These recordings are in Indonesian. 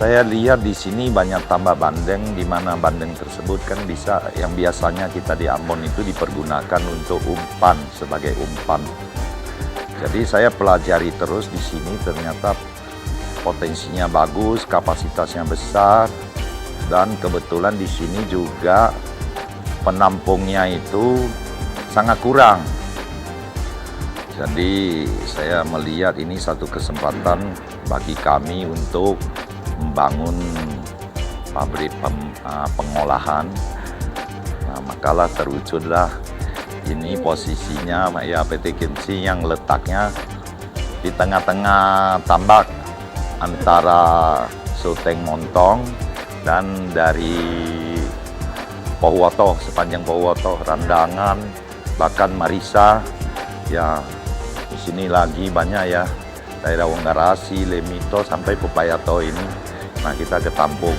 Saya lihat di sini banyak tambak bandeng, di mana bandeng tersebut kan bisa, yang biasanya kita di Ambon itu dipergunakan untuk umpan, sebagai umpan. Jadi saya pelajari terus di sini, ternyata potensinya bagus, kapasitasnya besar, dan kebetulan di sini juga penampungnya itu sangat kurang. Jadi saya melihat ini satu kesempatan bagi kami untuk membangun pabrik pengolahan. Nah, makalah terwujudlah ini posisinya ya PT Kimchi yang letaknya di tengah-tengah tambak antara Soteng Montong dan dari Pohuwoto, sepanjang Pohuwoto, Randangan, bahkan Marisa. Ya, di sini lagi banyak ya, daerah Wonggarasi, Lemito, sampai Pepayato ini. Nah, kita ketampung.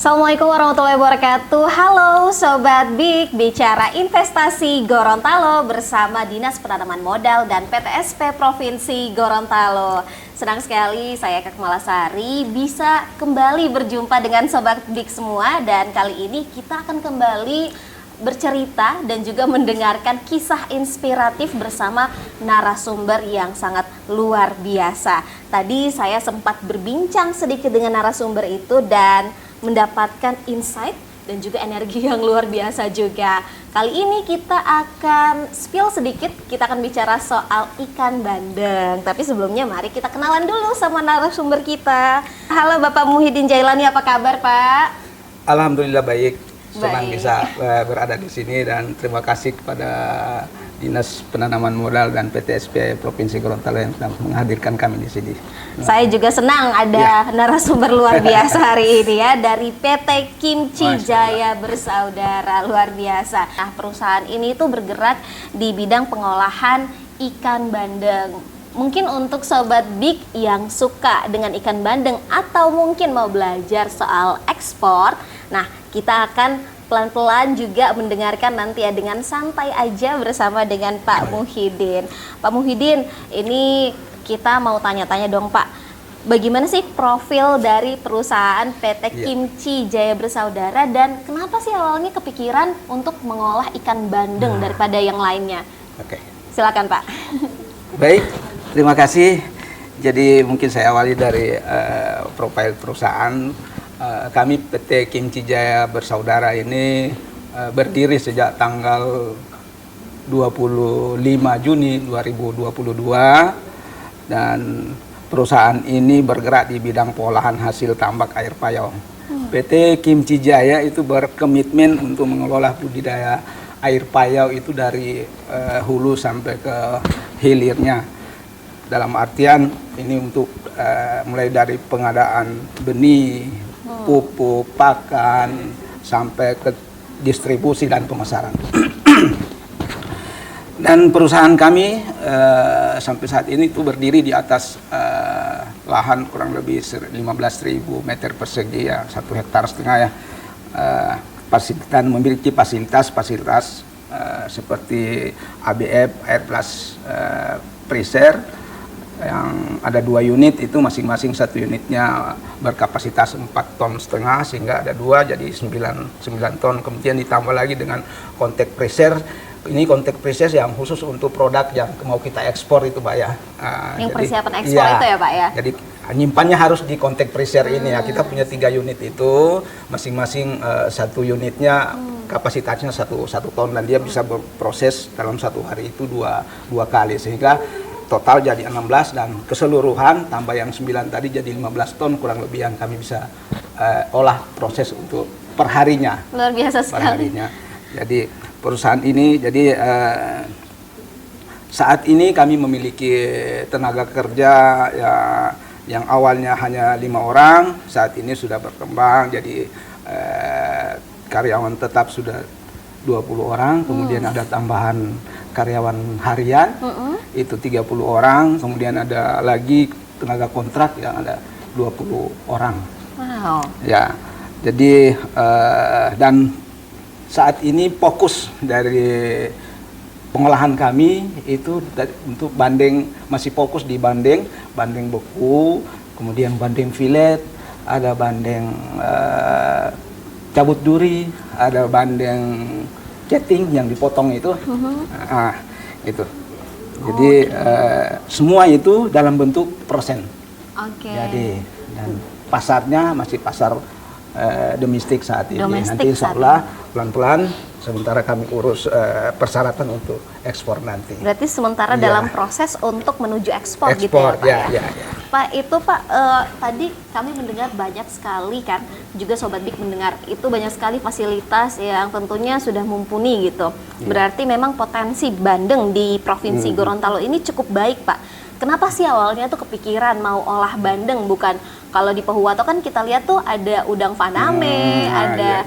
Assalamualaikum warahmatullahi wabarakatuh. Halo Sobat Big, bicara investasi Gorontalo bersama Dinas Penanaman Modal dan PTSP Provinsi Gorontalo. Senang sekali saya Kak Malasari bisa kembali berjumpa dengan Sobat Big semua, dan kali ini kita akan kembali bercerita dan juga mendengarkan kisah inspiratif bersama narasumber yang sangat luar biasa. Tadi saya sempat berbincang sedikit dengan narasumber itu dan mendapatkan insight dan juga energi yang luar biasa juga. Kali ini kita akan spill sedikit, kita akan bicara soal ikan bandeng. Tapi sebelumnya mari kita kenalan dulu sama narasumber kita. Halo Bapak Muhyiddin Jailani, apa kabar Pak? Alhamdulillah baik, senang Baik. bisa berada di sini, dan terima kasih kepada Dinas Penanaman Modal dan PTSP Provinsi Gorontalo yang telah menghadirkan kami di sini. Saya juga senang ada narasumber luar biasa hari ini ya, dari PT Kimchi Jaya Bersaudara, luar biasa. Nah, perusahaan ini tuh bergerak di bidang pengolahan ikan bandeng. Mungkin untuk Sobat Big yang suka dengan ikan bandeng atau mungkin mau belajar soal ekspor, nah kita akan pelan-pelan juga mendengarkan nanti ya, dengan santai aja bersama dengan Pak Muhyiddin. Pak Muhyiddin, ini kita mau tanya-tanya dong Pak, bagaimana sih profil dari perusahaan PT Kimchi Jaya Bersaudara, dan kenapa sih awalnya kepikiran untuk mengolah ikan bandeng daripada yang lainnya? Oke. Silakan Pak. Baik, terima kasih. Jadi mungkin saya awali dari profil perusahaan. Kami PT Kimchi Jaya Bersaudara ini berdiri sejak tanggal 25 Juni 2022, dan perusahaan ini bergerak di bidang pengolahan hasil tambak air payau. PT Kimchi Jaya itu berkomitmen untuk mengelola budidaya air payau itu dari hulu sampai ke hilirnya. Dalam artian ini untuk mulai dari pengadaan benih, pupuk, pakan, sampai ke distribusi dan pemasaran. Dan perusahaan kami sampai saat ini itu berdiri di atas lahan kurang lebih 15.000 meter persegi ya, 1,5 hektar ya. Memiliki fasilitas seperti ABF, Air Plus Freezer, yang ada 2 unit, itu masing-masing satu unitnya berkapasitas 4,5 ton, sehingga ada 2 jadi 9 ton. Kemudian ditambah lagi dengan contact pressure. Ini contact pressure yang khusus untuk produk yang mau kita ekspor itu Pak ya. Yang persiapan ekspor itu ya Pak ya? Jadi nyimpannya harus di contact pressure ini ya. Kita punya 3 unit itu, masing-masing satu unitnya kapasitasnya 1 ton, dan dia bisa berproses dalam satu hari itu dua kali, sehingga total jadi 16, dan keseluruhan tambah yang 9 tadi jadi 15 ton kurang lebih yang kami bisa olah proses untuk perharinya. Luar biasa sekali. Perharinya. Jadi perusahaan ini, jadi saat ini kami memiliki tenaga kerja ya, yang awalnya hanya 5 orang, saat ini sudah berkembang jadi karyawan tetap sudah 20 orang, kemudian ada tambahan karyawan harian, itu 30 orang, kemudian ada lagi tenaga kontrak yang ada 20 orang. Wow. Ya, jadi dan saat ini fokus dari pengolahan kami itu untuk bandeng, masih fokus di bandeng beku, kemudian bandeng filet, ada bandeng cabut duri, ada bandeng keting yang dipotong itu, itu. Jadi semua itu dalam bentuk persen. Oke. Jadi dan pasarnya masih pasar domestik saat ini. Domestik Nanti insya saat Allah pelan-pelan sementara kami urus persyaratan untuk ekspor nanti. Berarti sementara Iya. dalam proses untuk menuju ekspor gitu ya Ekspor, Pak ya? ya. Pak, itu Pak, tadi kami mendengar banyak sekali kan, juga Sobat Big mendengar, itu banyak sekali fasilitas yang tentunya sudah mumpuni gitu. Berarti memang potensi bandeng di Provinsi Gorontalo ini cukup baik Pak. Kenapa sih awalnya tuh kepikiran mau olah bandeng, bukan kalau di Pohuwato kan kita lihat tuh ada udang faname, ada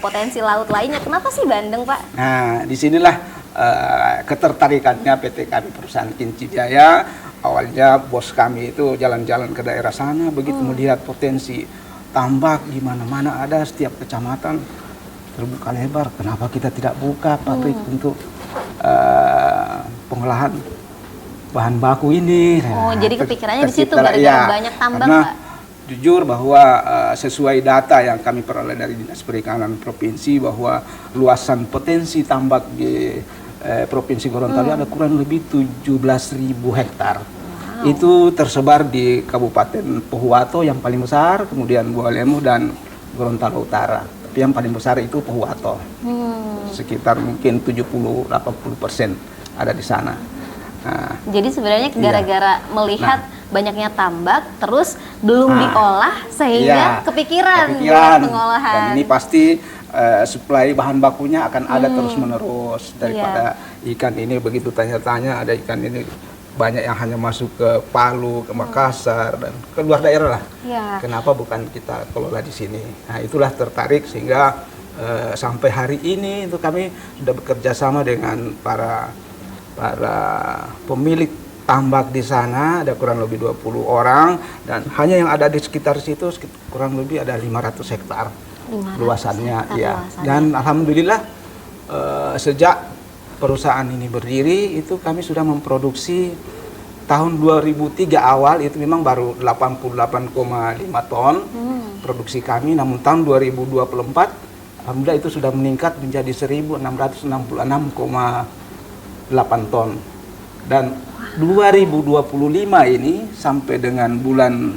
potensi laut lainnya. Kenapa sih bandeng Pak? Nah, disinilah ketertarikannya PT kami perusahaan Kinci Jaya. Awalnya bos kami itu jalan-jalan ke daerah sana, begitu melihat potensi tambak di mana-mana ada, setiap kecamatan terbuka lebar. Kenapa kita tidak buka pabrik untuk pengolahan bahan baku ini? Oh, jadi kepikirannya di situ Terciptalah, gara-gara banyak tambak, karena Pak? jujur bahwa sesuai data yang kami peroleh dari Dinas Perikanan Provinsi bahwa luasan potensi tambak di Provinsi Gorontalo ada kurang lebih 17.000 hektar. Itu tersebar di Kabupaten Pohuwato yang paling besar, kemudian Bualemu dan Gorontalo Utara. Tapi yang paling besar itu Pohuwato. Sekitar mungkin 70-80% ada di sana. Nah, Jadi sebenarnya gara-gara melihat banyaknya tambak, terus belum diolah sehingga kepikiran buat pengolahan. Dan ini pasti suplai bahan bakunya akan ada terus-menerus daripada ikan ini begitu tanya-tanya ada ikan ini banyak yang hanya masuk ke Palu, ke Makassar dan ke luar daerah lah. Ya. Kenapa bukan kita kelola di sini? Nah, itulah tertarik sehingga sampai hari ini itu kami sudah bekerja sama dengan para pemilik tambak di sana, ada kurang lebih 20 orang dan hanya yang ada di sekitar situ kurang lebih ada 500 hektar 500 luasannya, hektar ya. luasannya. Dan alhamdulillah sejak perusahaan ini berdiri itu kami sudah memproduksi tahun 2003 awal itu memang baru 88,5 ton produksi kami, namun tahun 2024 alhamdulillah itu sudah meningkat menjadi 1.666,8 ton. Dan 2025 ini sampai dengan bulan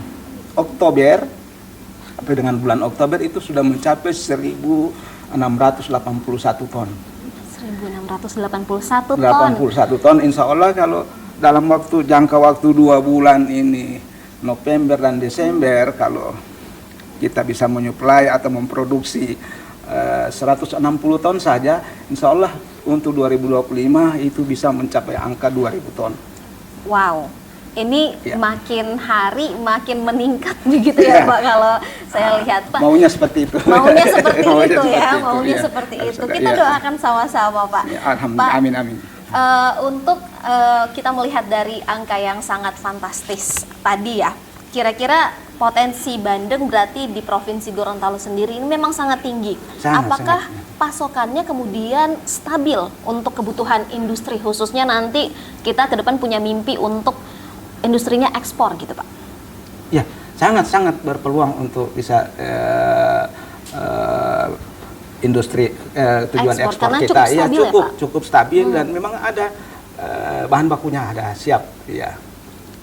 Oktober itu sudah mencapai 1.681 ton. 1.681 ton. 81 ton, insya Allah kalau dalam jangka waktu 2 bulan ini, November dan Desember, kalau kita bisa menyuplai atau memproduksi 160 ton saja, insya Allah untuk 2025 itu bisa mencapai angka 2.000 ton. Wow, ini Ya. makin hari makin meningkat begitu ya Pak kalau saya lihat Pak. Maunya seperti itu. Maunya seperti Maunya itu seperti ya, itu, maunya iya. seperti Harus itu. ada, Kita iya. doakan sama-sama Pak. Ya, alhamdulillah, Pak, amin amin. Untuk kita melihat dari angka yang sangat fantastis tadi ya, kira-kira potensi bandeng berarti di Provinsi Gorontalo sendiri ini memang sangat tinggi. Apakah pasokannya kemudian stabil untuk kebutuhan industri, khususnya nanti kita ke depan punya mimpi untuk industrinya ekspor gitu Pak? Ya, sangat-sangat berpeluang untuk bisa industri tujuan Ekspor, ekspor karena kita. cukup stabil ya, Pak? Cukup stabil dan memang ada bahan bakunya ada siap, ya.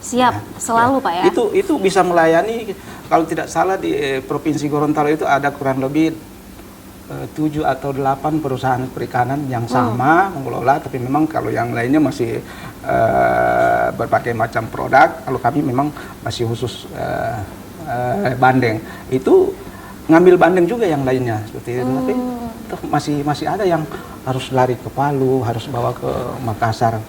Siap, selalu Pak ya? Itu bisa melayani, kalau tidak salah di Provinsi Gorontalo itu ada kurang lebih 7 atau 8 perusahaan perikanan yang sama mengelola, tapi memang kalau yang lainnya masih berbagai macam produk. Kalau kami memang masih khusus bandeng. Itu ngambil bandeng juga yang lainnya seperti itu, tapi itu masih ada yang harus lari ke Palu, harus bawa ke Makassar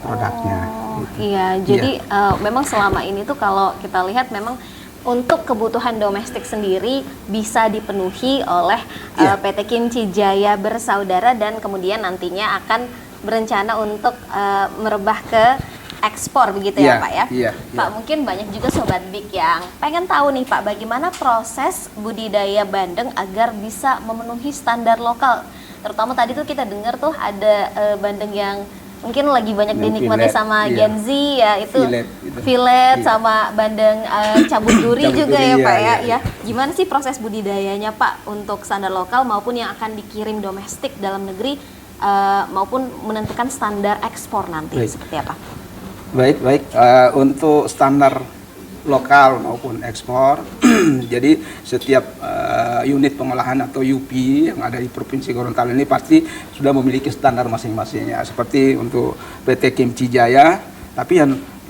produknya. Gitu. Iya, jadi memang selama ini tuh kalau kita lihat memang untuk kebutuhan domestik sendiri bisa dipenuhi oleh PT Kimchi Jaya Bersaudara dan kemudian nantinya akan berencana untuk merebah ke ekspor begitu ya Iya, Pak ya? iya, Pak, iya. mungkin banyak juga Sobat Big yang pengen tahu nih Pak, bagaimana proses budidaya bandeng agar bisa memenuhi standar lokal. Terutama tadi tuh kita dengar tuh ada bandeng yang mungkin lagi banyak Yang dinikmati fillet, sama iya. Gen Z ya, itu Fillet, gitu. fillet Iya. sama bandeng cabut duri Cabut juga duri, ya iya, Pak ya. iya, Ya, gimana sih proses budidayanya Pak untuk standar lokal maupun yang akan dikirim domestik dalam negeri maupun menentukan standar ekspor nanti, Baik. seperti apa? Baik. Untuk standar lokal maupun ekspor, jadi setiap unit pengolahan atau UP yang ada di Provinsi Gorontalo ini pasti sudah memiliki standar masing-masingnya. Seperti untuk PT Kimchi Jaya, tapi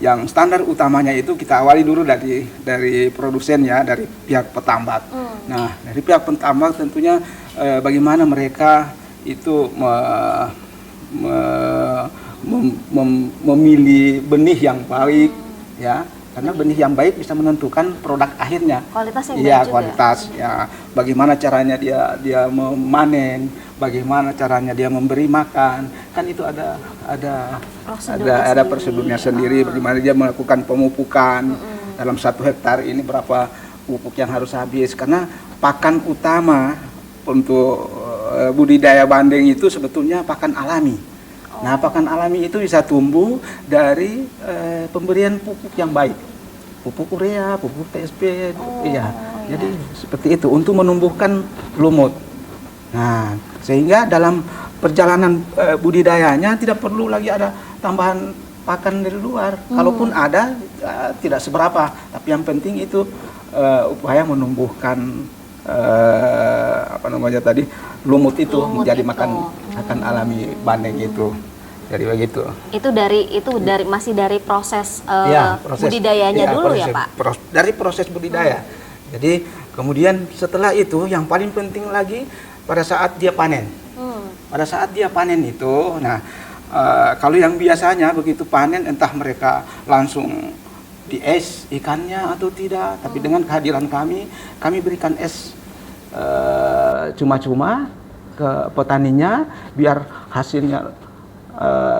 yang standar utamanya itu kita awali dulu dari produsen ya, dari pihak petambak. Nah, dari pihak petambak tentunya bagaimana mereka itu memilih benih yang baik, ya, karena benih yang baik bisa menentukan produk akhirnya. Kualitas yang Iya, baik juga. kualitas ya. Bagaimana caranya dia memanen, bagaimana caranya dia memberi makan, kan itu ada Prosedurnya prosedurnya sendiri. Bagaimana dia melakukan pemupukan dalam 1 hektar ini berapa pupuk yang harus habis, karena pakan utama untuk budidaya bandeng itu sebetulnya pakan alami. Nah, pakan alami itu bisa tumbuh dari pemberian pupuk yang baik, pupuk urea, pupuk TSP, iya. Jadi seperti itu untuk menumbuhkan lumut. Nah, sehingga dalam perjalanan budidayanya tidak perlu lagi ada tambahan pakan dari luar. Kalaupun ada, tidak seberapa. Tapi yang penting itu upaya menumbuhkan lumut itu menjadi makan alami bandeng itu. Jadi begitu. Itu masih dari proses, Proses budidayanya dulu ya Pak? Dari proses budidaya. Jadi kemudian setelah itu yang paling penting lagi pada saat dia panen. Pada saat dia panen itu, nah kalau yang biasanya begitu panen entah mereka langsung di es ikannya atau tidak, tapi dengan kehadiran kami berikan es cuma-cuma ke petaninya biar hasilnya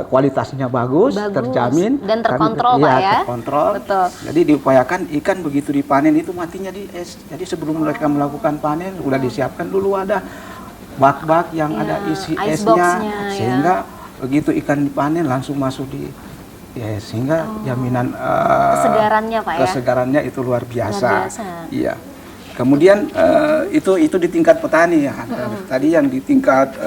kualitasnya bagus, terjamin dan terkontrol Pak ya. Terkontrol. Betul. Jadi diupayakan ikan begitu dipanen itu matinya di es. Jadi sebelum mereka melakukan panen udah disiapkan dulu ada bak-bak yang ada isi ice esnya, box-nya, sehingga begitu ikan dipanen langsung masuk di es, sehingga jaminan Kesegarannya Pak ya. kesegarannya itu luar biasa. Luar biasa. Iya. Kemudian itu di tingkat petani ya. Tadi yang di tingkat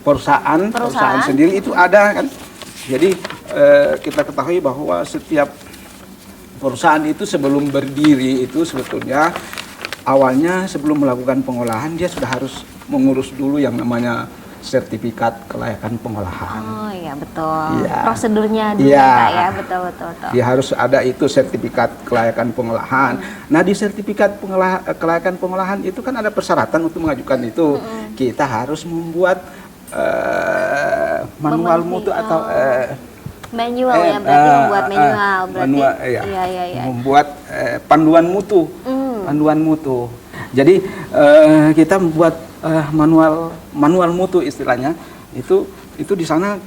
perusahaan sendiri itu ada kan. Jadi kita ketahui bahwa setiap perusahaan itu sebelum berdiri itu sebetulnya awalnya sebelum melakukan pengolahan dia sudah harus mengurus dulu yang namanya sertifikat kelayakan pengolahan. Oh iya betul. Iya. Prosedurnya dulu Iya. Pak ya, betul. Dia harus ada itu sertifikat kelayakan pengolahan. Nah, di sertifikat kelayakan pengolahan itu kan ada persyaratan untuk mengajukan itu. Kita harus membuat manual mutu atau manual ya, berarti membuat manual berarti. Manual, Iya. Membuat panduan mutu. Panduan mutu. Jadi kita membuat manual mutu istilahnya. Itu di sana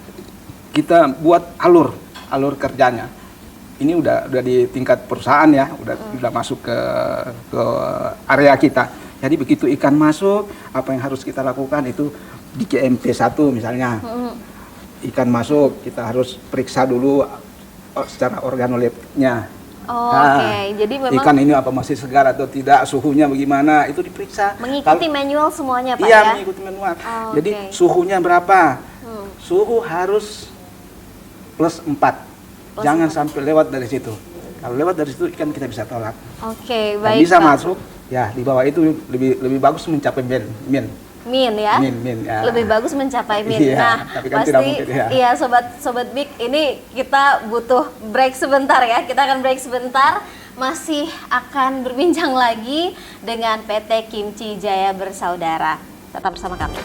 kita buat alur kerjanya. Ini udah di tingkat perusahaan ya, udah masuk ke area kita. Jadi begitu ikan masuk, apa yang harus kita lakukan itu di GMP 1 misalnya. Ikan masuk, kita harus periksa dulu secara organolepnya. Oh, Nah, oke. Jadi memang ikan ini apa masih segar atau tidak, suhunya bagaimana, itu diperiksa. mengikuti manual semuanya Pak Iya, ya. mengikuti manual. Oh, Jadi oke. suhunya berapa? Suhu harus plus 4. Jangan sampai lewat dari situ. Kalau lewat dari situ ikan kita bisa tolak. Oke, Dan baik bisa Pak. masuk, ya di bawah itu lebih bagus mencapai min. Min ya. Min, ya. Lebih bagus mencapai min. Iya, Nah, tapi kan pasti tidak mungkin, ya. iya sobat Big, ini kita butuh break sebentar ya. Kita akan break sebentar. Masih akan berbincang lagi dengan PT Kimchi Jaya Bersaudara. Tetap bersama kami.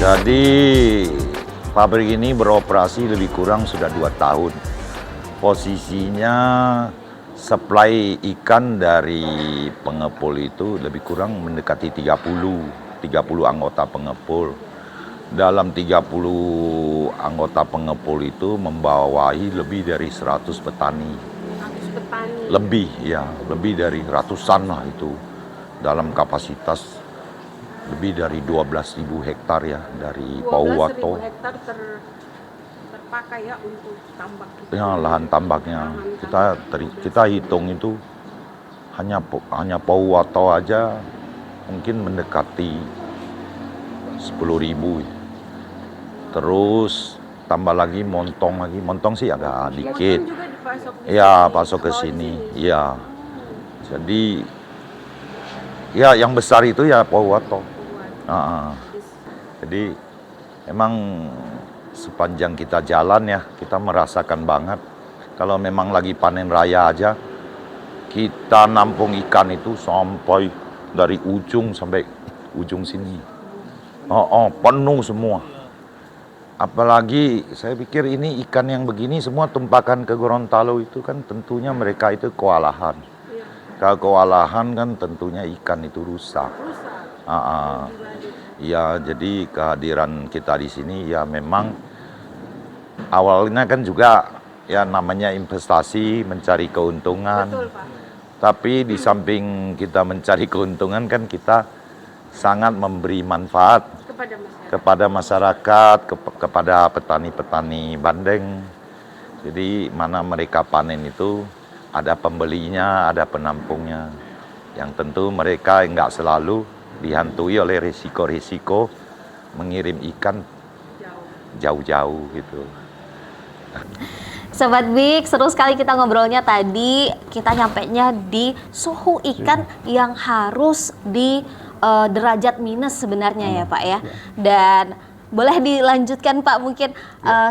Jadi pabrik ini beroperasi lebih kurang sudah 2 tahun. Posisinya supply ikan dari pengepul itu lebih kurang mendekati 30 anggota pengepul. Dalam 30 anggota pengepul itu membawahi lebih dari 100 petani. 100 petani. Lebih dari ratusan lah itu. Dalam kapasitas lebih dari 12.000 hektar ya dari Pauwato. 12.000 hektar terpakai ya untuk tambak. Ya, lahan tambaknya. Kita hitung itu hanya Pauwato aja mungkin mendekati 10.000. Terus tambah lagi Montong sih agak dikit. Montong juga dipasok. Ya, pasok ke sini. Iya. Jadi ya yang besar itu ya Pauwato. Jadi emang sepanjang kita jalan ya, kita merasakan banget. Kalau memang lagi panen raya aja, kita nampung ikan itu sampai dari ujung sampai ujung sini. Penuh semua. Apalagi saya pikir ini ikan yang begini semua tumpakan ke Gorontalo itu kan tentunya mereka itu kewalahan. Kalau kewalahan kan tentunya ikan itu rusak. Ya, jadi kehadiran kita di sini ya memang awalnya kan juga ya namanya investasi, mencari keuntungan. Betul, Pak. Tapi di samping kita mencari keuntungan kan kita sangat memberi manfaat kepada masyarakat, kepada petani-petani Bandeng. Jadi mana mereka panen itu ada pembelinya, ada penampungnya. Yang tentu mereka nggak selalu dihantui oleh risiko-risiko mengirim ikan jauh-jauh gitu. Sobat Big, seru sekali kita ngobrolnya tadi. Kita nyampainya di suhu ikan yang harus di derajat minus sebenarnya ya Pak ya. Dan boleh dilanjutkan Pak mungkin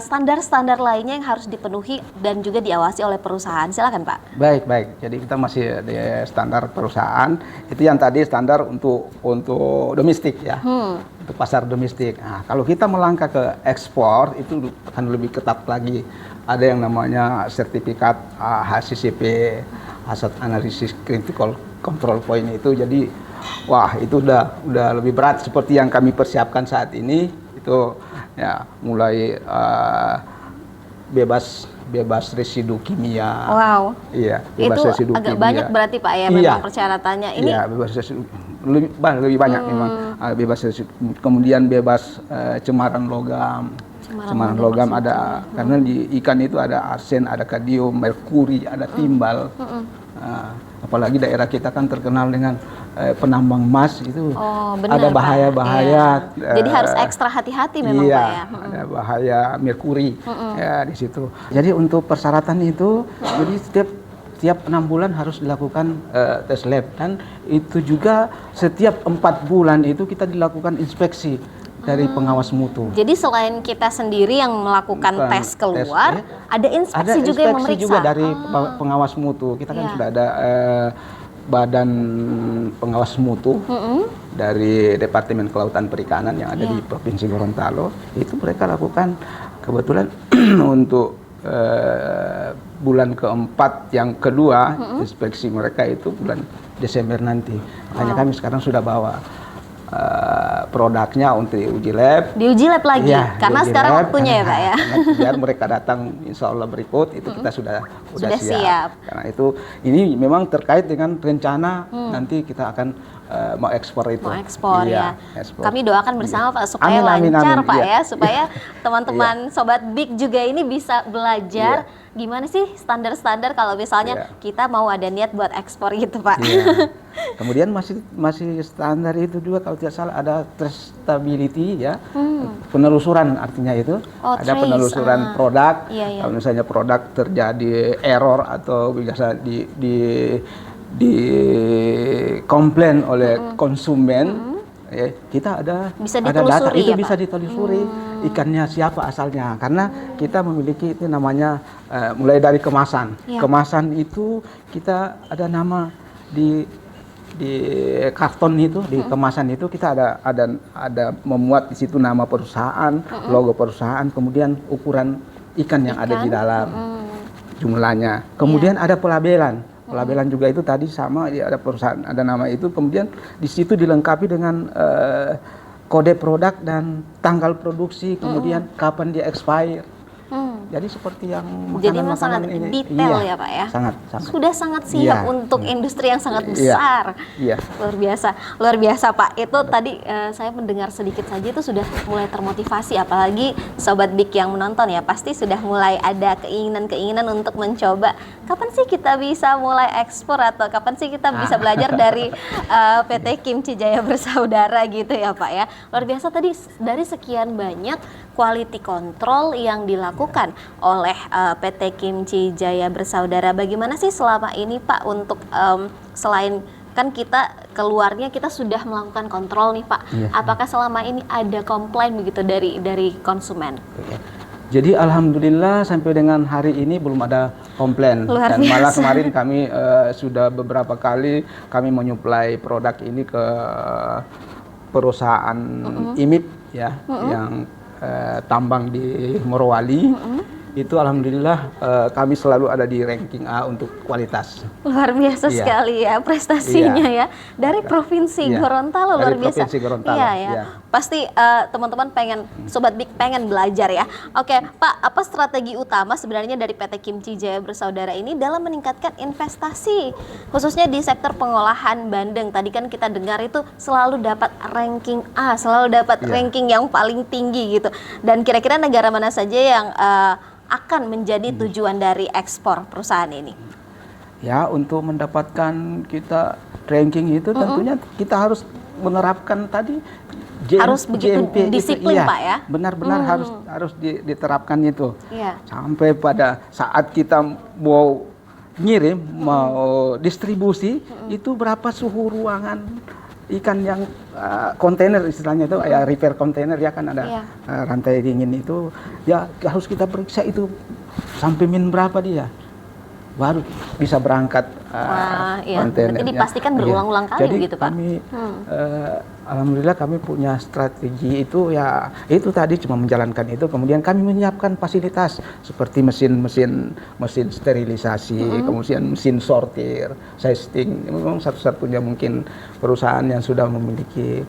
standar-standar lainnya yang harus dipenuhi dan juga diawasi oleh perusahaan. Silakan Pak. Baik. Jadi kita masih di standar perusahaan. Itu yang tadi standar untuk domestik ya. Untuk pasar domestik. Nah, kalau kita melangkah ke ekspor itu akan lebih ketat lagi. Ada yang namanya sertifikat HACCP, Hazard Analysis Critical Control Point itu. Jadi wah, itu udah lebih berat seperti yang kami persiapkan saat ini. Itu ya mulai bebas residu kimia. Wow. Iya, bebas itu residu agak kimia. banyak berarti Pak ya memang persyaratannya. Ini iya, bebas residu lebih banyak memang. Bebas residu, kemudian bebas cemaran logam. Cemaran logam ada karena di ikan itu ada arsen, ada kadium, merkuri, ada timbal. Apalagi daerah kita kan terkenal dengan penambang emas itu benar, ada bahaya-bahaya. Iya. Jadi harus ekstra hati-hati memang iya, Pak ya. ada bahaya merkuri ya di situ. Jadi untuk persyaratan itu, jadi setiap 6 bulan harus dilakukan tes lab, dan itu juga setiap 4 bulan itu kita dilakukan inspeksi dari pengawas mutu. Jadi selain kita sendiri yang melakukan tes keluar, ada inspeksi juga yang memeriksa. Juga dari pengawas mutu. Kita kan sudah ada badan pengawas mutu dari Departemen Kelautan Perikanan yang ada di Provinsi Gorontalo. Itu mereka lakukan kebetulan untuk bulan keempat yang kedua inspeksi mereka itu bulan Desember nanti. Makanya kami sekarang sudah bawa produknya untuk diuji lab. Diuji lab lagi, ya, karena sekarang waktunya ya Pak ya. Biar mereka datang insya Allah berikut, itu kita sudah siap. Karena itu, ini memang terkait dengan rencana nanti kita akan mau ekspor itu. Mau ekspor ya. Ekspor. Kami doakan bersama Pak supaya amin, lancar Pak iya. ya, supaya teman-teman Sobat Big juga ini bisa belajar gimana sih standar-standar kalau misalnya kita mau ada niat buat ekspor gitu Pak. Kemudian masih standar itu juga kalau tidak salah ada traceability ya, penelusuran artinya itu ada penelusuran produk. Kalau misalnya produk terjadi error atau biasa di komplain oleh konsumen, kita ada data itu bisa ditelusuri ikannya siapa asalnya, karena kita memiliki itu namanya mulai dari kemasan. Kemasan itu kita ada nama di di karton itu, di kemasan itu kita ada memuat di situ nama perusahaan, logo perusahaan, kemudian ukuran ikan yang ada di dalam, jumlahnya. Kemudian ada pelabelan. Pelabelan juga itu tadi sama, ya, ada perusahaan, ada nama itu, kemudian di situ dilengkapi dengan kode produk dan tanggal produksi, kemudian kapan dia expire. Jadi seperti yang Jadi memang makanan-makanan sangat ini. detail Iya, ya Pak ya. Sangat. Sudah sangat siap Iya. untuk industri yang sangat Iya. besar. Iya. Luar biasa Pak. Itu tadi saya mendengar sedikit saja itu sudah mulai termotivasi, apalagi Sobat Big yang menonton ya pasti sudah mulai ada keinginan untuk mencoba. Kapan sih kita bisa mulai ekspor atau kapan sih kita bisa belajar dari PT Kimchi Jaya Bersaudara gitu ya Pak ya. Luar biasa tadi dari sekian banyak quality control yang dilakukan oleh PT Kimchi Jaya Bersaudara. Bagaimana sih selama ini Pak untuk selain kan kita keluarnya kita sudah melakukan kontrol nih Pak. Iya. Apakah selama ini ada komplain begitu dari konsumen? Jadi alhamdulillah sampai dengan hari ini belum ada komplain. Luar Dan malah biasa. kemarin kami sudah beberapa kali kami menyuplai produk ini ke perusahaan IMIP ya yang tambang di Morowali. Itu alhamdulillah kami selalu ada di ranking A untuk kualitas. Luar biasa Iya. sekali ya prestasinya ya dari Provinsi Iya. Gorontalo. Luar Dari biasa. Provinsi Gorontalo, Iya ya. iya. Pasti teman-teman pengen Sobat Big pengen belajar ya. Oke Pak, apa strategi utama sebenarnya dari PT Kimchi Jaya Bersaudara ini dalam meningkatkan investasi khususnya di sektor pengolahan bandeng? Tadi kan kita dengar itu selalu dapat ranking A, selalu dapat Iya. ranking yang paling tinggi gitu. Dan kira-kira negara mana saja yang akan menjadi tujuan dari ekspor perusahaan ini? Ya, untuk mendapatkan kita ranking itu tentunya kita harus menerapkan tadi Harus begitu GMP itu, disiplin, iya, Pak, ya? Benar-benar harus diterapkan itu. Iya. Sampai pada saat kita mau ngirim, mau distribusi, itu berapa suhu ruangan ikan yang kontainer istilahnya itu ya repair kontainer ya kan ada Iya. rantai dingin itu ya harus kita periksa itu sampai min berapa dia baru bisa berangkat Wah, iya. kontainernya. Berarti dipastikan berulang-ulang kali Jadi begitu, Pak? kami alhamdulillah kami punya strategi itu ya itu tadi cuma menjalankan itu, kemudian kami menyiapkan fasilitas seperti mesin sterilisasi, kemudian mesin sortir, sizing. Memang satu-satunya mungkin perusahaan yang sudah memiliki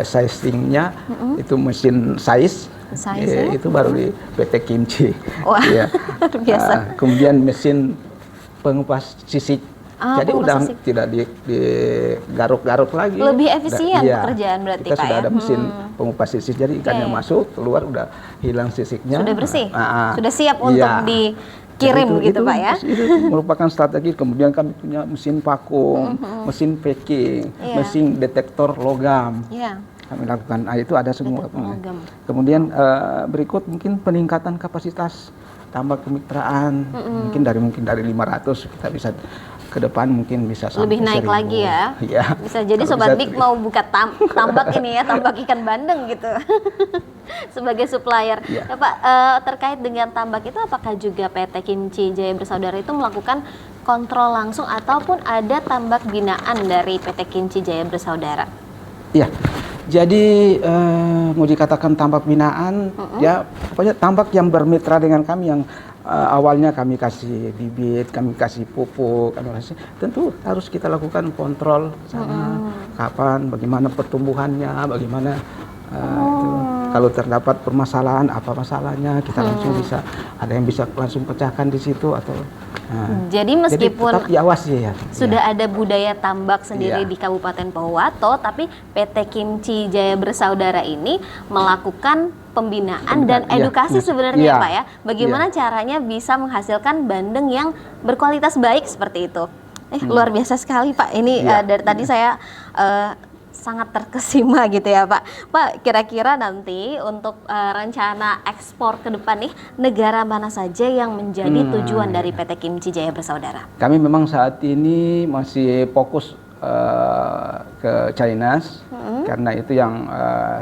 sizingnya itu mesin size. Size, ya? Itu baru di PT Kimchi. Wah, Iya. luar biasa. Kemudian mesin pengupas sisik. Jadi pengupas udah sisik. tidak digaruk-garuk lagi. Lebih efisien Iya. pekerjaan berarti, Kita Pak, sudah ya? ada mesin pengupas sisik. Jadi ikannya Iya, iya. masuk, keluar udah hilang sisiknya. Sudah bersih? Ah, Sudah siap untuk iya. dikirim Jadi gitu, Pak, ya? Itu merupakan strategi. Kemudian kami punya mesin vakum, mesin packing, Iya. mesin detektor logam. Iya. Kami lakukan, itu ada semua. Detektor logam. Kemudian berikut mungkin peningkatan kapasitas tambak kemitraan, mungkin dari 500 kita bisa ke depan mungkin bisa sampai Lebih naik 1000. lagi ya. Iya. Bisa jadi Kalau Sobat bisa Big mau buka tambak ini ya, tambak ikan bandeng gitu. Sebagai supplier. Iya. Ya, Pak, terkait dengan tambak itu apakah juga PT Kimchi Jaya Bersaudara itu melakukan kontrol langsung ataupun ada tambak binaan dari PT Kimchi Jaya Bersaudara? Iya. Jadi mau dikatakan tambak binaan, ya pokoknya tambak yang bermitra dengan kami yang awalnya kami kasih bibit, kami kasih pupuk, tentu harus kita lakukan kontrol sana kapan, bagaimana pertumbuhannya, bagaimana itu. Kalau terdapat permasalahan, apa masalahnya, kita langsung bisa ada yang bisa langsung pecahkan di situ atau. Jadi meskipun tetap diawasi ya. sudah ada budaya tambak sendiri Iya. di Kabupaten Pohuwato, tapi PT Kimchi Jaya Bersaudara ini melakukan pembinaan dan Iya, edukasi iya. sebenarnya Iya. Pak ya. Bagaimana caranya bisa menghasilkan bandeng yang berkualitas baik seperti itu. Luar biasa sekali Pak. Ini Iya. dari tadi saya sangat terkesima gitu ya Pak. Pak, kira-kira nanti untuk rencana ekspor ke depan nih, negara mana saja yang menjadi tujuan dari PT Kimchi Jaya Bersaudara? Kami memang saat ini masih fokus ke China, karena itu yang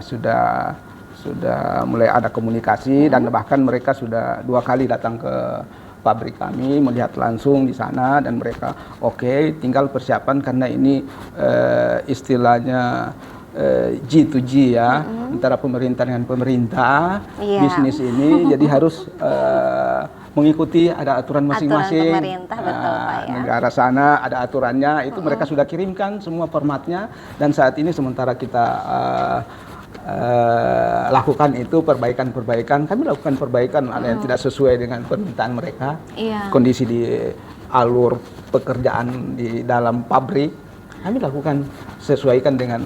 sudah mulai ada komunikasi dan bahkan mereka sudah 2 kali datang ke pabrik kami, melihat langsung di sana, dan mereka oke, tinggal persiapan karena ini istilahnya G2G ya, antara pemerintah dengan pemerintah, bisnis ini, jadi harus mengikuti ada aturan masing-masing. Aturan pemerintah, betul Pak ya. Negara sana ada aturannya, itu mereka sudah kirimkan semua formatnya, dan saat ini sementara kita lakukan itu perbaikan-perbaikan. Kami lakukan perbaikan ada yang tidak sesuai dengan permintaan mereka. Kondisi di alur pekerjaan di dalam pabrik kami lakukan sesuaikan dengan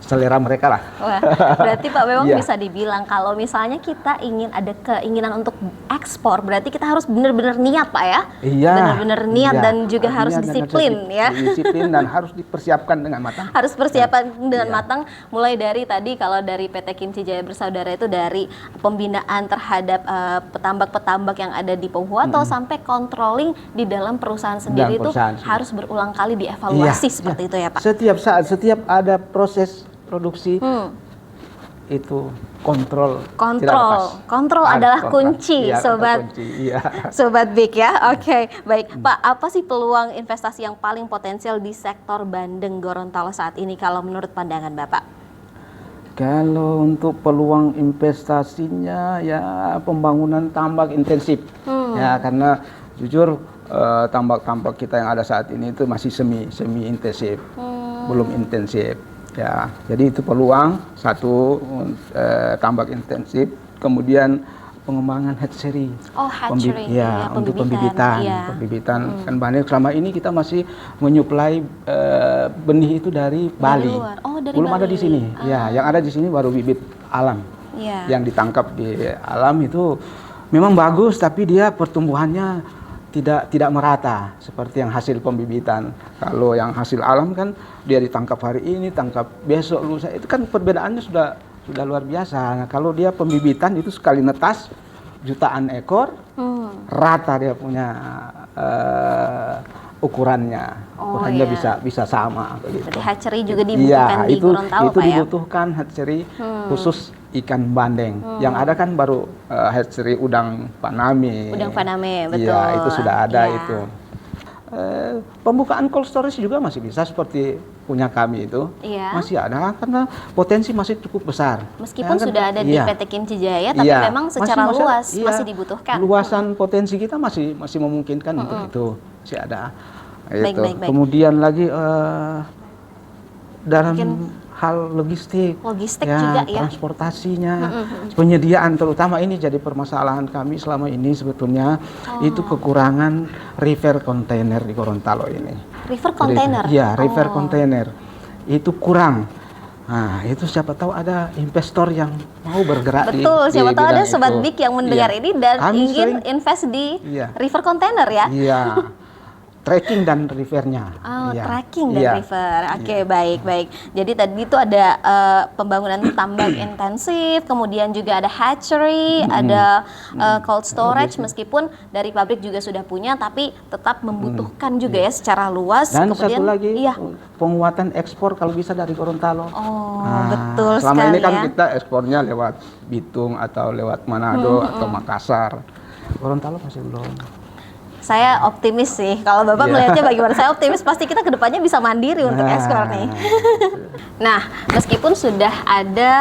selera mereka lah. Wah, berarti Pak memang bisa dibilang kalau misalnya kita ingin ada keinginan untuk ekspor, berarti kita harus benar-benar niat Pak ya? Iya. Benar-benar niat dan juga harus disiplin ya. Disiplin dan harus dipersiapkan dengan matang. Harus persiapan dengan matang, mulai dari tadi kalau dari PT Kimchi Jaya Bersaudara itu dari pembinaan terhadap petambak-petambak yang ada di Pohuwato sampai controlling di dalam perusahaan sendiri itu harus berulang kali dievaluasi seperti itu ya Pak? Setiap saat, setiap ada proses produksi itu kontrol adalah kunci, sobat sobat Big ya. Oke, baik Pak, apa sih peluang investasi yang paling potensial di sektor Bandeng Gorontalo saat ini kalau menurut pandangan Bapak? Kalau untuk peluang investasinya ya pembangunan tambak intensif ya, karena jujur tambak-tambak kita yang ada saat ini itu masih semi intensif, belum intensif. Ya, jadi itu peluang satu, tambak intensif, kemudian pengembangan hatchery. Hatchery. Untuk pembibitan. Kan banyak selama ini kita masih menyuplai benih itu dari Bali. Belum Bali. Ada di sini. Ya, yang ada di sini baru bibit alam. Yang ditangkap di alam itu memang bagus, tapi dia pertumbuhannya tidak merata seperti yang hasil pembibitan. Kalau yang hasil alam kan dia ditangkap hari ini, tangkap besok, lusa, itu kan perbedaannya sudah luar biasa. Nah, kalau dia pembibitan itu sekali netas jutaan ekor, rata dia punya ukurannya. Ukurannya bisa sama begitu. Jadi hatchery juga dibutuhkan di Gorontalo itu Pak ya? dibutuhkan hatchery khusus ikan bandeng. Yang ada kan baru hatchery udang Faname. Udang Faname, betul. Iya, itu sudah ada itu. Pembukaan cold storage juga masih bisa seperti punya kami itu. Masih ada karena potensi masih cukup besar. Meskipun sudah ada di PT Kimchi Jaya, tapi memang secara luas masih dibutuhkan. Luasan potensi kita masih memungkinkan untuk itu. Masih ada. Baik. Kemudian lagi dalam hal logistik juga ya, transportasinya, penyediaan, terutama ini jadi permasalahan kami selama ini sebetulnya itu kekurangan river container di Gorontalo ini. River container? Iya, river container itu kurang. Nah, itu siapa tahu ada investor yang mau bergerak di siapa tahu ada Sobat itu. Big yang mendengar ini dan ingin invest di river container ya? Iya. Tracking dan rivernya. Tracking dan river. Oke, baik. Jadi tadi itu ada pembangunan tambak intensif, kemudian juga ada hatchery, ada cold storage, meskipun dari pabrik juga sudah punya, tapi tetap membutuhkan juga ya secara luas. Dan kemudian, satu lagi, penguatan ekspor kalau bisa dari Gorontalo. Betul selama sekali ini kan ya. kita ekspornya lewat Bitung atau lewat Manado atau Makassar. Gorontalo masih belum. Saya optimis sih, kalau Bapak melihatnya bagaimana? Saya optimis pasti kita kedepannya bisa mandiri untuk ekspor nih. Nah, meskipun sudah ada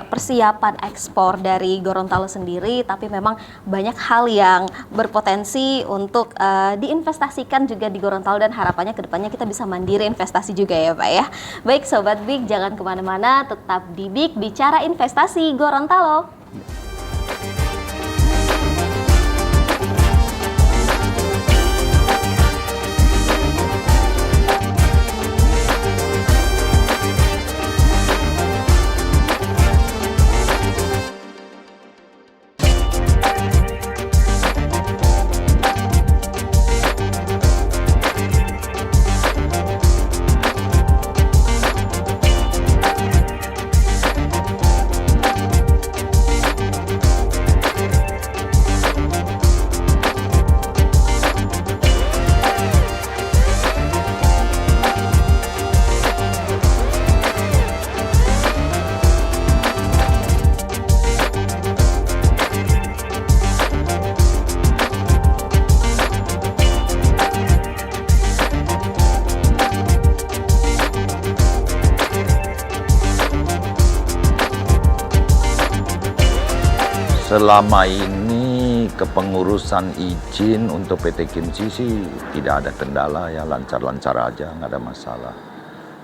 persiapan ekspor dari Gorontalo sendiri, tapi memang banyak hal yang berpotensi untuk diinvestasikan juga di Gorontalo, dan harapannya kedepannya kita bisa mandiri investasi juga ya Pak ya. Baik Sobat Big, jangan kemana-mana, tetap di Big Bicara Investasi Gorontalo. Selama ini kepengurusan izin untuk PT Kimchi sih tidak ada kendala ya, lancar-lancar aja, nggak ada masalah.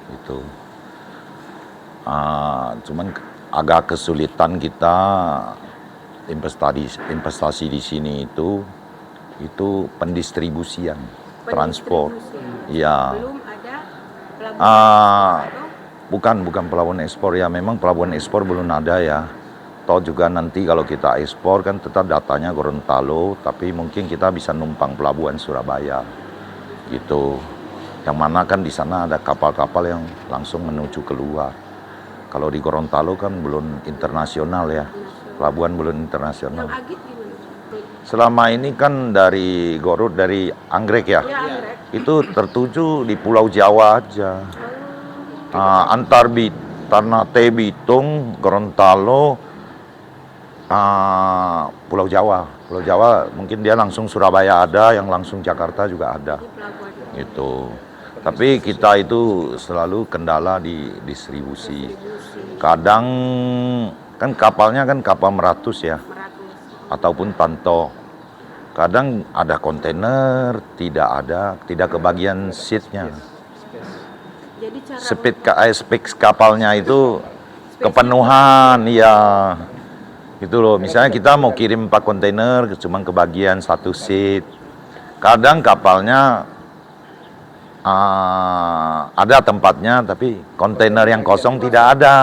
Itu. Cuman agak kesulitan kita investasi di sini itu pendistribusian, transport. Ya. Belum ada pelabuhan Bukan pelabuhan ekspor ya, memang pelabuhan ekspor belum ada ya. Toh juga nanti kalau kita ekspor kan tetap datanya Gorontalo, tapi mungkin kita bisa numpang pelabuhan Surabaya gitu. Yang mana kan di sana ada kapal-kapal yang langsung menuju keluar. Kalau di Gorontalo kan belum internasional ya, pelabuhan belum internasional. Yang Agit gimana? Selama ini kan dari Garut, dari Anggrek ya, Ya, Anggrek. itu tertuju di Pulau Jawa aja. Antar Ternate, Bitung, Gorontalo, Pulau Jawa mungkin dia langsung Surabaya ada, yang langsung Jakarta juga ada Di pelabuhan gitu. Tapi kita itu selalu kendala di distribusi. Kadang kan kapalnya kan kapal Meratus ya, Meratus. ataupun Tanto. Kadang ada kontainer, tidak kebagian seatnya. Jadi cara Speed kapalnya itu kepenuhan, ya. Gitu loh, misalnya kita mau kirim 4 kontainer, cuma kebagian 1 seat. Kadang kapalnya ada tempatnya, tapi kontainer yang kosong tidak ada.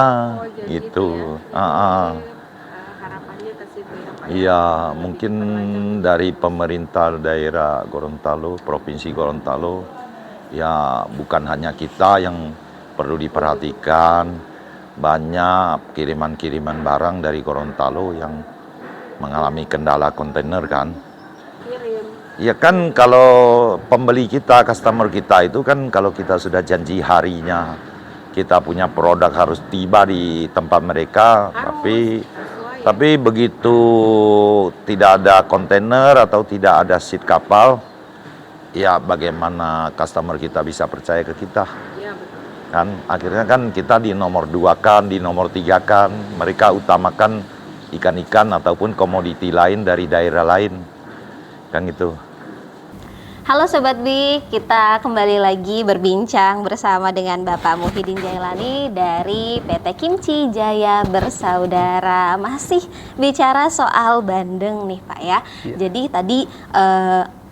jadi Gitu. harapannya ke situ ya Pak. Iya, mungkin dari pemerintah daerah Gorontalo, Provinsi Gorontalo, ya bukan hanya kita yang perlu diperhatikan. Banyak kiriman-kiriman barang dari Gorontalo yang mengalami kendala kontainer kan. Kirim. Ya kan kalau pembeli kita, customer kita itu kan kalau kita sudah janji harinya, kita punya produk harus tiba di tempat mereka, tapi begitu tidak ada kontainer atau tidak ada seat kapal, ya bagaimana customer kita bisa percaya ke kita? Ya, betul. Kan akhirnya kan kita di nomor 2 kan, di nomor 3 kan, mereka utamakan ikan-ikan ataupun komoditi lain dari daerah lain, kan gitu. Halo Sobat Big, kita kembali lagi berbincang bersama dengan Bapak Muhyiddin Jailani dari PT Kimchi Jaya Bersaudara. Masih bicara soal bandeng nih Pak ya. Jadi tadi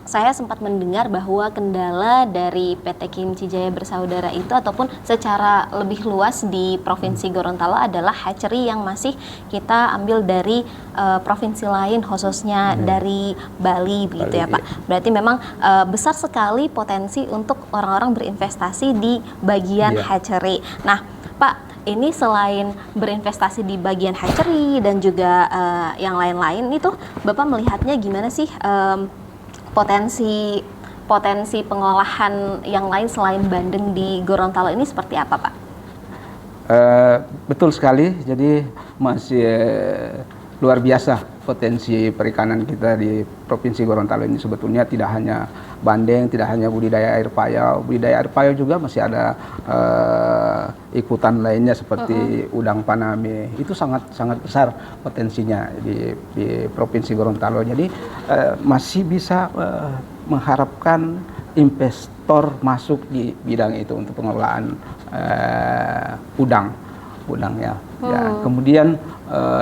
saya sempat mendengar bahwa kendala dari PT Kimchi Jaya Bersaudara itu ataupun secara lebih luas di Provinsi Gorontalo adalah hatchery yang masih kita ambil dari provinsi lain, khususnya dari Bali begitu ya Pak. Berarti memang besar sekali potensi untuk orang-orang berinvestasi di bagian hatchery. Nah Pak, ini selain berinvestasi di bagian hatchery dan juga yang lain-lain itu Bapak melihatnya gimana sih potensi pengolahan yang lain selain bandeng di Gorontalo ini seperti apa Pak? Betul sekali, jadi masih luar biasa potensi perikanan kita di Provinsi Gorontalo ini. Sebetulnya tidak hanya bandeng, tidak hanya budidaya air payau juga masih ada ikutan lainnya seperti udang Paname. Itu sangat besar potensinya di Provinsi Gorontalo. Jadi masih bisa mengharapkan investor masuk di bidang itu untuk pengelolaan udang ya. Kemudian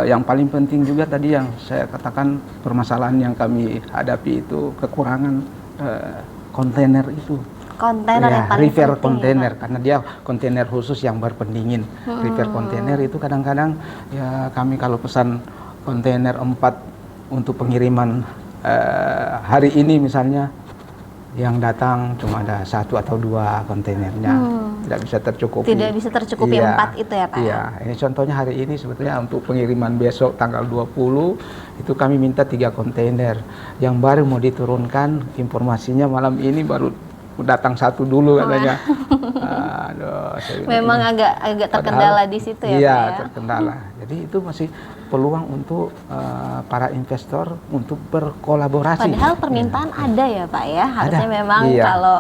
yang paling penting juga tadi yang saya katakan, permasalahan yang kami hadapi itu kekurangan kontainer itu. Kontainer yang paling river penting kontainer, ya, karena dia kontainer khusus yang berpendingin. River kontainer itu kadang-kadang ya kami kalau pesan kontainer 4 untuk pengiriman hari ini misalnya, yang datang cuma ada 1 atau 2 kontainernya, tidak bisa tercukupi. Tidak bisa tercukupi 4 itu ya Pak? Iya, ini contohnya hari ini sebetulnya untuk pengiriman besok tanggal 20 itu kami minta 3 kontainer yang baru mau diturunkan, informasinya malam ini baru datang 1 dulu katanya. Aduh, memang agak terkendala di situ ya iya, Pak ya? terkendala. Jadi itu masih peluang untuk para investor untuk berkolaborasi. Padahal permintaan ada ya Pak ya, harusnya Ada. memang Iya. kalau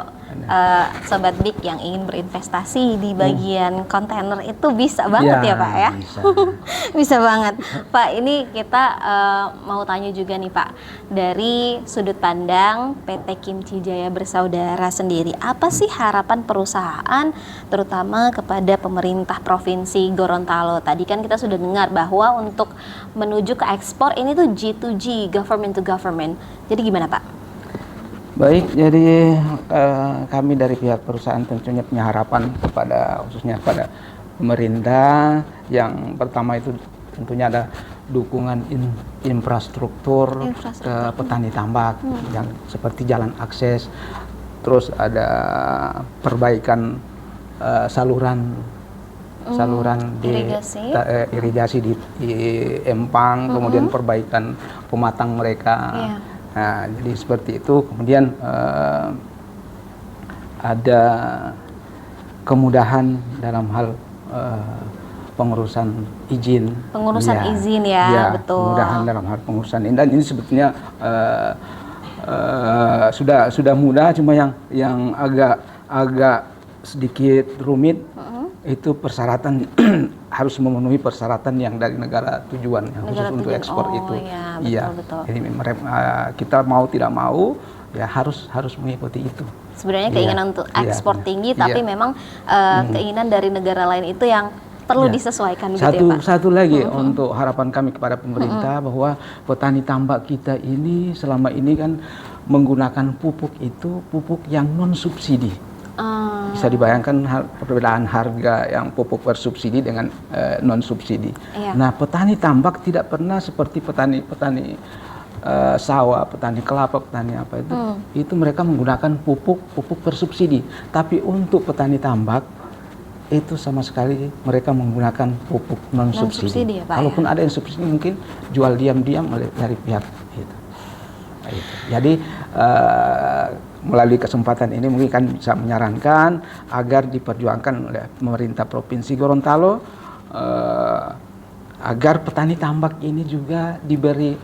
Sobat Big yang ingin berinvestasi di bagian kontainer itu bisa banget ya Pak ya? Bisa. Bisa banget. Pak, ini kita mau tanya juga nih Pak, dari sudut pandang PT Kimchi Jaya Bersaudara sendiri, apa sih harapan perusahaan terutama kepada pemerintah Provinsi Gorontalo? Tadi kan kita sudah dengar bahwa untuk menuju ke ekspor ini tuh G2G, government to government. Jadi gimana Pak? Baik, jadi kami dari pihak perusahaan tentunya punya harapan kepada khususnya pada pemerintah. Yang pertama itu tentunya ada dukungan infrastruktur ke petani tambak yang seperti jalan akses, terus ada perbaikan saluran di irigasi di empang, kemudian perbaikan pematang mereka. Nah, jadi seperti itu. Kemudian ada kemudahan dalam hal pengurusan izin. Izin ya, betul. Kemudahan dalam hal pengurusan ini. Dan ini sebetulnya sudah mudah, cuma yang agak sedikit rumit itu persyaratan harus memenuhi persyaratan yang dari negara tujuan yang khusus untuk ekspor itu. Betul. Jadi kita mau tidak mau ya harus mengikuti itu. Sebenarnya keinginan untuk ekspor tinggi, tapi memang keinginan dari negara lain itu yang perlu disesuaikan gitu ya Pak. Satu lagi untuk harapan kami kepada pemerintah bahwa petani tambak kita ini selama ini kan menggunakan pupuk yang non subsidi. Bisa dibayangkan perbedaan harga yang pupuk bersubsidi dengan non subsidi. Nah, petani tambak tidak pernah seperti petani sawah, petani kelapa, petani apa itu. Itu mereka menggunakan pupuk bersubsidi. Tapi untuk petani tambak itu sama sekali mereka menggunakan pupuk non subsidi. Ya, Pak, kalaupun ada yang subsidi mungkin jual diam-diam dari pihak itu. Jadi melalui kesempatan ini mungkin kan bisa menyarankan agar diperjuangkan oleh pemerintah Provinsi Gorontalo agar petani tambak ini juga diberi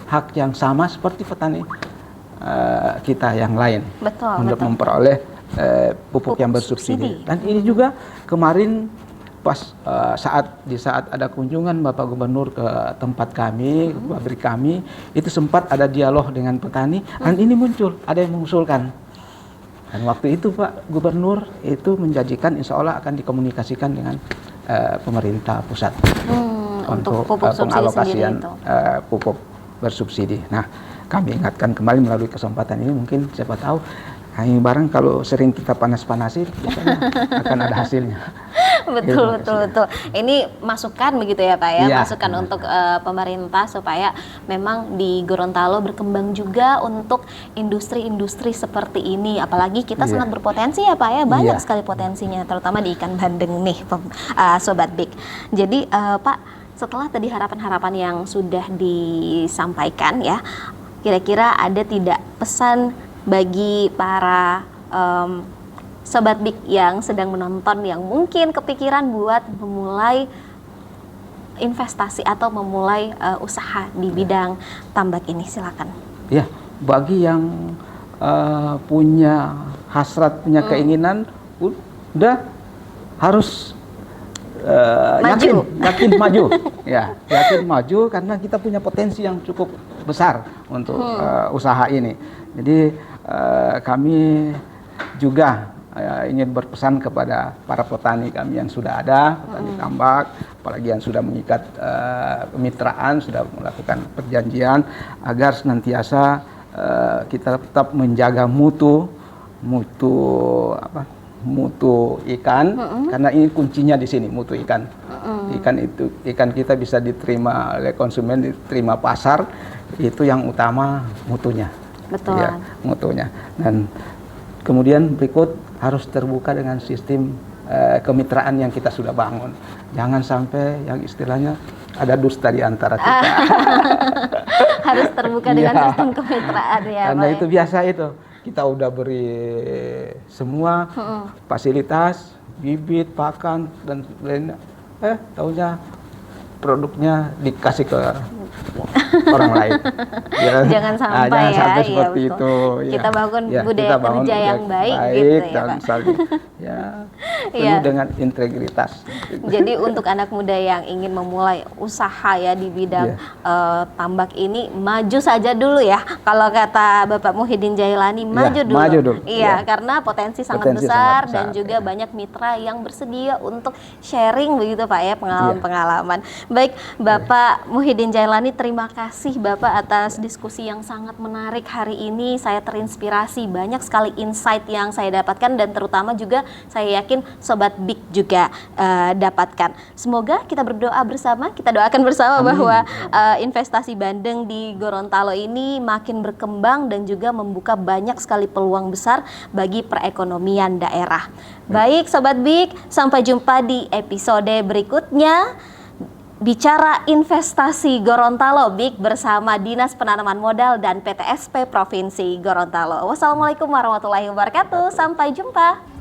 hak yang sama seperti petani kita yang lain. Untuk memperoleh pupuk yang bersubsidi. Dan ini juga kemarin pas di saat ada kunjungan Bapak Gubernur ke tempat kami, ke pabrik kami, itu sempat ada dialog dengan petani, dan ini muncul, ada yang mengusulkan. Dan waktu itu Pak Gubernur itu menjanjikan insya Allah akan dikomunikasikan dengan pemerintah pusat untuk pengalokasian pupuk bersubsidi. Nah, kami ingatkan kembali melalui kesempatan ini, mungkin siapa tahu barang kalau sering kita panas-panasin akan ada hasilnya. Betul. Ini masukan begitu ya Pak ya, masukan untuk pemerintah supaya memang di Gorontalo berkembang juga untuk industri-industri seperti ini. Apalagi kita sangat berpotensi ya Pak ya, banyak sekali potensinya, terutama di ikan bandeng nih, Sobat Big. Jadi Pak, setelah tadi harapan-harapan yang sudah disampaikan ya, kira-kira ada tidak pesan bagi para Sobat Big yang sedang menonton yang mungkin kepikiran buat memulai investasi atau memulai usaha di bidang tambak ini? Silakan. Ya, bagi yang punya hasrat, punya keinginan, udah harus yakin maju. Yakin maju karena kita punya potensi yang cukup besar untuk usaha ini. Jadi kami juga ingin berpesan kepada para petani kami yang sudah ada, petani tambak, apalagi yang sudah mengikat kemitraan, sudah melakukan perjanjian, agar senantiasa kita tetap menjaga mutu ikan, karena ini kuncinya di sini, mutu ikan. Ikan kita bisa diterima oleh konsumen, diterima pasar, itu yang utama mutunya. Betul. Ya, mutunya. Dan kemudian berikut harus terbuka dengan sistem kemitraan yang kita sudah bangun. Jangan sampai yang istilahnya ada dusta di antara kita. Harus terbuka dengan sistem kemitraan ya. Karena itu biasa itu. Kita udah beri semua fasilitas, bibit, pakan dan lainnya. Taunya produknya dikasih ke orang lain. Ya. Jangan sampai jangan ya, sampai iya, seperti betul. itu. Ya. Kita bangun Ya, budaya kita bangun kerja yang budaya baik gitu ya, dan Pak. saling ya penuh Iya. dengan integritas. Jadi untuk anak muda yang ingin memulai usaha ya di bidang tambak ini, maju saja dulu ya. Kalau kata Bapak Muhyiddin Jailani, maju dulu. maju dulu. Iya, Ya. karena potensi sangat Potensi besar sangat dan besar, juga ya. banyak mitra yang bersedia untuk sharing begitu Pak ya, pengalaman-pengalaman. Baik, Bapak Muhyiddin Jailani, terima kasih Bapak atas diskusi yang sangat menarik hari ini. Saya terinspirasi, banyak sekali insight yang saya dapatkan dan terutama juga saya yakin Sobat Big juga dapatkan. Semoga kita berdoa bersama, kita doakan bersama bahwa investasi bandeng di Gorontalo ini makin berkembang dan juga membuka banyak sekali peluang besar bagi perekonomian daerah. Baik Sobat Big, sampai jumpa di episode berikutnya. Bicara investasi Gorontalo Big bersama Dinas Penanaman Modal dan PTSP Provinsi Gorontalo. Wassalamualaikum warahmatullahi wabarakatuh. Sampai jumpa.